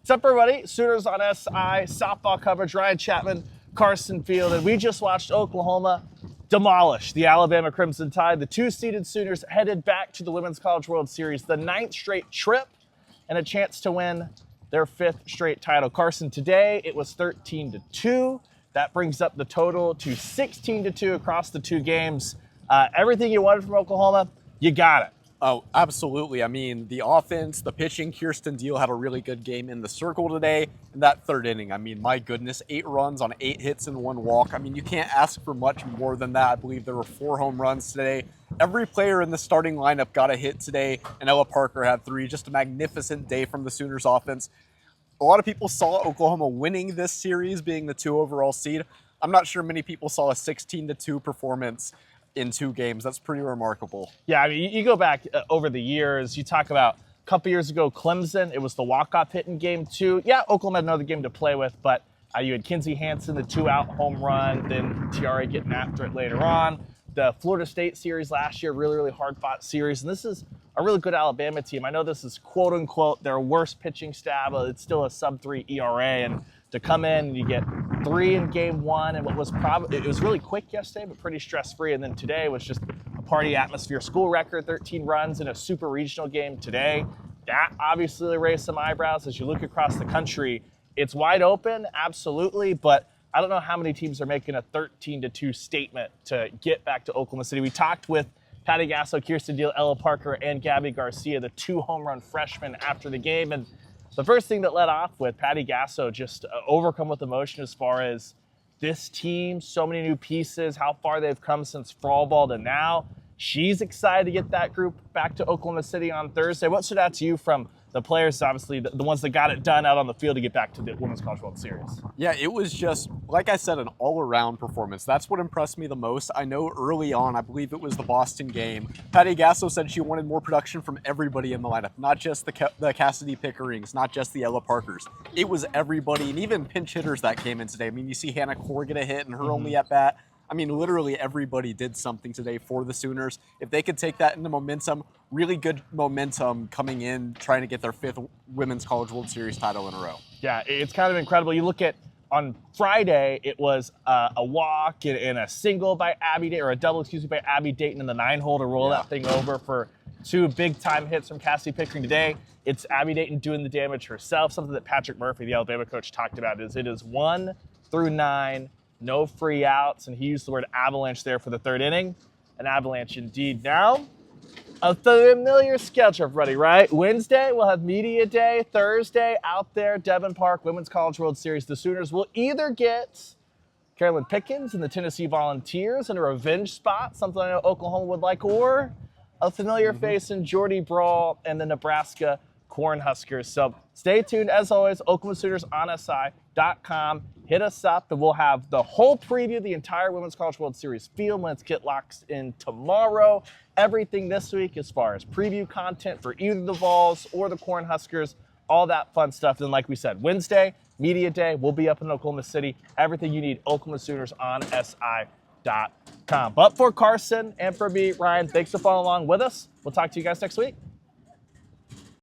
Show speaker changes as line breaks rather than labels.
What's up, everybody? Sooners on SI, softball coverage, Ryan Chapman, Carson Field, and we just watched Oklahoma demolish the Alabama Crimson Tide. The two-seeded Sooners headed back to the Women's College World Series, the 9th straight trip, and a chance to win their 5th straight title. Carson, today it was 13-2. That brings up the total to 16-2 across the two games. Everything you wanted from Oklahoma, you got it.
Oh, absolutely. I mean, the offense, the pitching, Kirsten Deal had a really good game in the circle today. And that third inning, I mean, my goodness, 8 runs on 8 hits and 1 walk. I mean, you can't ask for much more than that. I believe there were 4 home runs today. Every player in the starting lineup got a hit today, and Ella Parker had 3. Just a magnificent day from the Sooners offense. A lot of people saw Oklahoma winning this series, being the 2 overall seed. I'm not sure many people saw a 16-2 performance in 2 games. That's pretty remarkable.
Yeah, I mean, you go back over the years, you talk about a couple years ago, Clemson, it was the walk-off hit in game 2. Yeah, Oklahoma had another game to play with, but you had Kinsey Hansen, the 2-out home run, then Tiare getting after it later on. The Florida State series last year, really hard-fought series, and this is a really good Alabama team. I know this is quote-unquote their worst pitching staff, but it's still a sub-3 ERA, and to come in and you get 3 in game 1, and what was probably, it was really quick yesterday, but pretty stress-free, and then today was just a party atmosphere. School record, 13 runs in a super regional game today. That obviously raised some eyebrows as you look across the country. It's wide open, absolutely, but I don't know how many teams are making a 13-2 statement to get back to Oklahoma City. We talked with Patty Gasso, Kirsten Deal, Ella Parker, and Gabby Garcia, the 2 home run freshmen after the game, and the first thing that led off with Patty Gasso just overcome with emotion as far as this team, so many new pieces, how far they've come since fall ball to now. She's excited to get that group back to Oklahoma City on Thursday. What stood out to you from the players, obviously, the ones that got it done out on the field to get back to the Women's College World Series?
Yeah, it was just, like I said, an all-around performance. That's what impressed me the most. I know early on, I believe it was the Boston game, Patty Gasso said she wanted more production from everybody in the lineup, not just the Cassidy Pickerings, not just the Ella Parkers. It was everybody, and even pinch hitters that came in today. I mean, you see Hannah Core get a hit in her only at-bat. I mean, literally everybody did something today for the Sooners. If they could take that into momentum, really good momentum coming in, trying to get their 5th Women's College World Series title in a row.
Yeah, it's kind of incredible. You look at, on Friday, it was a walk and a single by Abby Dayton, or a double, by Abby Dayton in the 9-hole to roll that thing over for 2 big-time hits from Cassie Pickering. Today, it's Abby Dayton doing the damage herself. Something that Patrick Murphy, the Alabama coach, talked about is it is 1 through 9, no free outs, and he used the word avalanche there for the 3rd inning. An avalanche indeed. Now, a familiar schedule, everybody, right? Wednesday, we'll have media day. Thursday, out there, Devon Park, Women's College World Series. The Sooners will either get Carolyn Pickens and the Tennessee Volunteers in a revenge spot, something I know Oklahoma would like, or a familiar face in Jordy Brawl and the Nebraska Cornhuskers. So stay tuned. As always, Oklahoma Sooners on SI.com. Hit us up, and we'll have the whole preview of the entire Women's College World Series field when it's get locked in tomorrow. Everything this week as far as preview content for either the Vols or the Cornhuskers, all that fun stuff. Then, like we said, Wednesday, media day, we'll be up in Oklahoma City. Everything you need, Oklahoma Sooners on SI.com. But for Carson and for me, Ryan, thanks for following along with us. We'll talk to you guys next week.